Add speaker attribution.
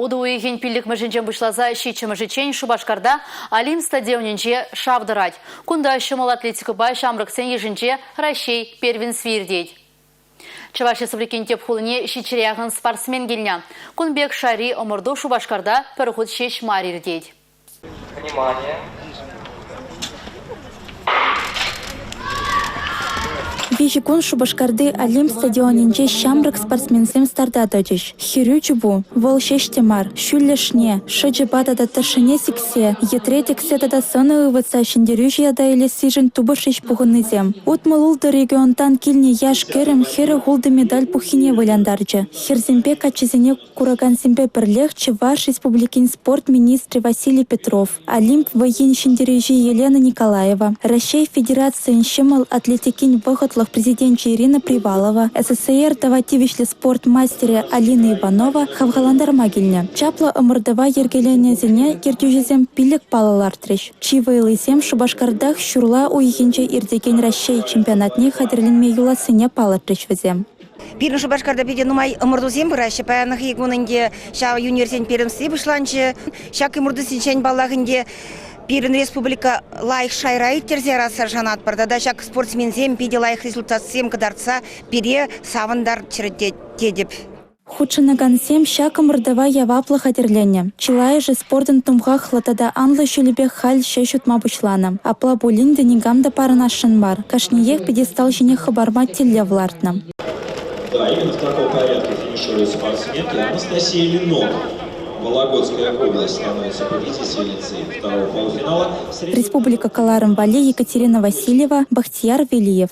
Speaker 1: Удуйген пилік мәжінжен бұшлаза шичі мәжічен Шубашкарда Алим стадионенже шавдырать. Кунда шымыл атлетика бай шамрыксен ежінже Рашей первен свирдейд. Чаваш Республикин теп хулыне шичеряғын спортсмен келіне. Кунбек Шари омырду Шубашкарда пірғыт шеш марирдейд.
Speaker 2: Внимание!
Speaker 3: Вижикун Шубашкарды Алим стадионинче шамрак спортсменсем старта дочиш. Хирю чубу, вол шештемар, шүллешне, шыджибата да ташыне сиксе, етретиксе да сыны ывыца шендерюжия да или сижен туба шеш пугынызем. Утмылулды регионтан килне яш керем хері гулды медаль пухине выляндарчы. Херземпе качезене кураганземпе бірлех Чуваш Республикин спорт министры Василий Петров, Алим воен шендерюжи Елена Николаева, Рашей Федерации шемал атлетикин выходлых президентче Ирина Привалова, СССР давативишле спортмастере Алина Иванова хавгаландар магильне. Чапла ымырдава ергелене зене кертюжезем пилек палалартрыш. Чивайлысем Шубашкардах шурла уйхинче ирдеген Рашей чемпионатне хадерленме юласыне палатрыш везем.
Speaker 4: Пирин Шубашкарда пиде нумай ымырдузем бұрашы, паянық егунынде ша юниверситет перімсі бұшланчы, шак ымырдусынчен балағынде Пирин республика лайық шайрайы терзе арасы жанат барды, да шак спортсмензем пиде лайық результатсем кадарца пире савындар чырыдедеп.
Speaker 3: Худшынагансем шак ымырдава яваплы хадерлене. Чилай же спортын тумға хлатада анлы шүлібе халь шешутма бұшланы. Апла булин денигамда парынашын бар. Кашниех пьедестал жіне хабарма теле влартна.
Speaker 5: Да, именно в таком порядке финиширует спортсменки Анастасия Ленова. Вологодская область становится победительницей второго полуфинала.
Speaker 3: Республика Каларым-Вали, Екатерина Васильева, Бахтияр Велиев.